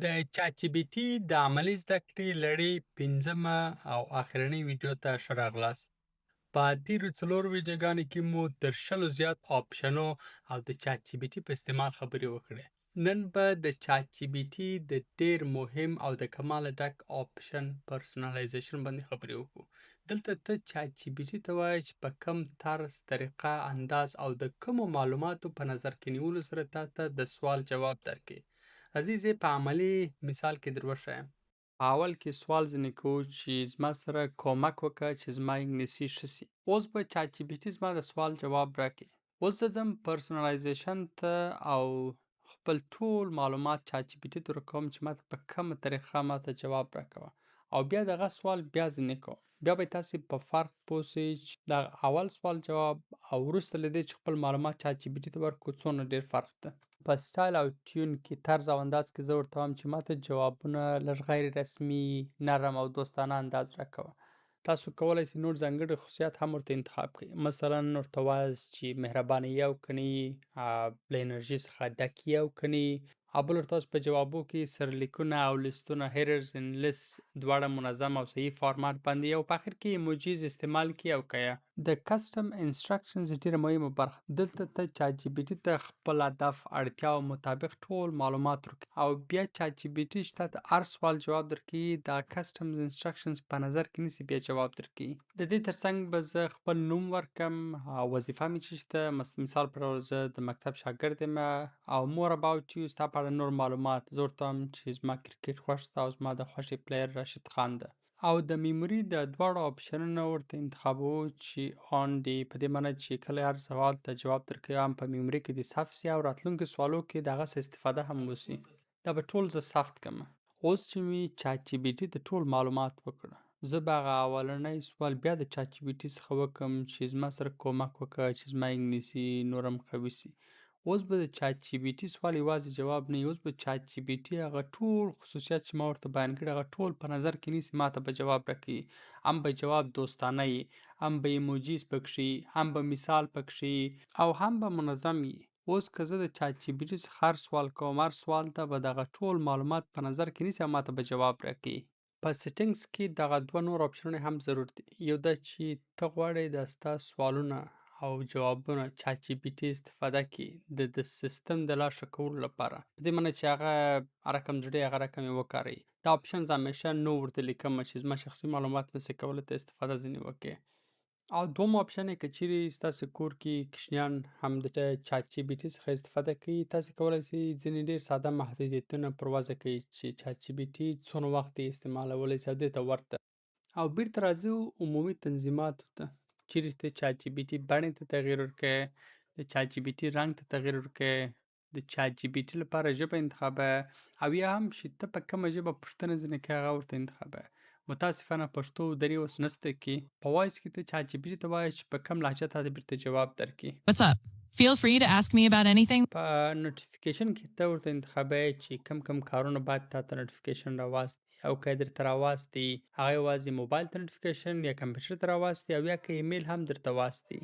د چات جی پي ټي د عملي زده کړې لړۍ پنځمه او اخرنۍ ویډیو ته ښه راغلاست. په تېرو څلورو ویډیوګانو کې مو تر شلو زیات آپشنو او د چات جی پي ټي په استعمال خبرې وکړې. نن به د چات جی پي ټي د ډېر مهم او د کماله ډک آپشن پرسونالایزیشن باندې خبرې وکړو. دلته ته چات جی پي ټي ته وایې چې په کم طرز، طریقه، انداز او د کومو معلوماتو په نظر کې نیولو سره تاته د سوال جواب درکړي. راځئ زه یې په عملي مثال کې در وښیم. په اول کې سوال ځینې کوو چې زما سره کومک وکړه چې زما انګلیسي ښه سي. اوس به چات جي پي ټي زما د سوال جواب راکړي. اوس زه ځم پرسونالایزیشن ته او خپل ټول معلومات چات جي پي ټي ته ورکوم چې ماته په کومه طریقه ماته جواب راکوه او بیا دغه سوال بیا ځینې کوم. بیا به تاسې په فرق پوه سئ چې د اول سوال جواب او وروسته له دې چې خپل معلومات چات جي پي ټي ته ورکړو څونه ډېر فرق ده. په سټایل او ټیون کې طرز او انداز کې زه ورته وایم چې ماته جوابونه لږ غیر رسمي، نرم او دوستانه انداز راکوه. تاسو کولی سئ نور ځانګړي خصوصیات هم ورته انتخاب کړئ. مثلاً ورته وایاست چې مهربانه یې او که نه یې، له انرژي څخه ډک یې او که نه یې. او بل ورته وایاست په جوابو کې سرلیکونه او لیستونه هیررز ان لیست دواړه منظم او صحیح فارمات باندې او په اخر کې ایموجیز استعمال کړي او که یا. د کسټم انسټرکشنز ډېره مهمه برخه. دلته ته چات جي پي ټي ته خپل هدف، اړتیاو مطابق ټول معلومات ورکړي او بیا چات جي پي ټي چې تاته هر سوال جواب درکړي دا کسټم انسټرکشنز په نظر کې نیسي بیا جواب درکړي. د دې ترڅنګ به زه خپل نوم ورکړم او وظیفه مې چې شته، مثال په ډول زه د مکتب شاګرد یم او مور اباوت یو ستا په اړه نور معلومات. زه ورته وایم چې زما کرکټ خوښ ده او زما د خوښې پلیر راشد خان ده. او د میموري د دواړو آپشنونه ورته انتخابوو چې آن دي، په دې معنی چې کله هر سوال ته جواب درکوي هم په میموري کې دې ثبت سي او راتلونکو سوالو کې د هغه څه استفاده هم وسي. دا به ټول زه ثبت کړمه. اوس چې مې چات جي پي ټي ته ټول معلومات وکړه، زه به هغه اولنی سوال بیا د چات جي پي ټي څخه وکړم چې زما سره کومک وکړه چې زما انګلیسي نور هم قوي سي. اوس به د چات جي پي ټي سوال یوازې جواب نه وي، اوس به چات جي پي ټي هغه ټول خصوصیات چې ما ورته بیان کړي هغه ټول په نظر کې نیسي، ماته به جواب راکوي. هم به جواب دوستانه وي، هم به ایموجیز پکښې وي، هم به مثال پکښې وي او هم به منظم وي. اوس که زه د چات جي پي ټي څخه هر سوال کوم، هر سوال ته به دغه ټول معلومات په نظر کې نیسي او ماته به جواب راکوي. په سیټینګز کې دغه دوه نور آپشنونه هم ضرور دي. یو دا چې ته غواړې دا ستا سوالونه او جوابونه چات جي پي ټي استفاده کړي د سیستم د لا ښه کولو لپاره، په دې معنی چې هغه رقم جوړوي هغه رقم یې وکاروي. دا آپشنز همیشه نو ورته لیکمه چې زما شخصي معلومات نسي کولی ته استفاده ځینې وکړې. او دوم آپشن یې که چیرې ستاسې کور کې کوچنیان هم د چات جي پي ټي څخه استفاده کوي، تاسې کولی سئ ځینې ډېر ساده محدودیتونه پر وضع کړئ چې چات جي پي ټي څونه وخت یې استعمالولی سي او دې ته ورته. او بیرته راځو عمومي تنظیماتو ته. چیرې ته چات جي پي ټي بڼې ته تغییر ورکړې، د چات جي پي ټي رنګ ته تغییر ورکړې، د چات جي پي ټي لپاره ژبه انتخابوه او یا هم چې ته په کومه ژبه پوښتنه ځینې کوې هغه ورته انتخابوه. متاسفانه پښتو دري اوس نسته کې. په وایس کې ته چات جي پي ټي ته وایې چې په کوم لهجه تاته بیرته جواب درکړي. What's up? Feel free to ask me about anything. په نوټیفیکیشن کې ته ورته انتخابوې چې کوم کارونه باید تاته نوټیفیکیشن راواستي او که یې درته راواستي هغه یوازې موبایل ته نوټیفیکیشن یا کمپیوټر ته راواستي او یا که ایمیل هم درته واستي.